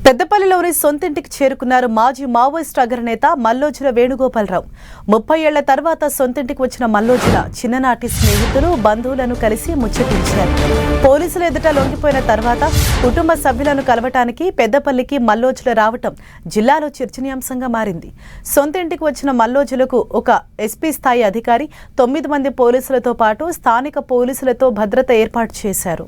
పెద్దపల్లిలోని సొంతింటికి చేరుకున్నారు మాజీ మావోయిస్ట్ అగ్రనేత మల్లోజుల వేణుగోపాలరావు. 30 ఏళ్ల తర్వాత సొంతింటికి వచ్చిన మల్లోజుల చిన్ననాటి స్నేహితులు, బంధువులను కలిసి ముచ్చటించారు. పోలీసుల ఎదుట లొంగిపోయిన తర్వాత కుటుంబ సభ్యులను కలవటానికి పెద్దపల్లికి మల్లోజుల రావటం జిల్లాలో చర్చనీయాంశంగా మారింది. సొంతింటికి వచ్చిన మల్లోజులకు ఒక ఎస్పీ స్థాయి అధికారి, 9 మంది పోలీసులతో పాటు స్థానిక పోలీసులతో భద్రత ఏర్పాటు చేశారు.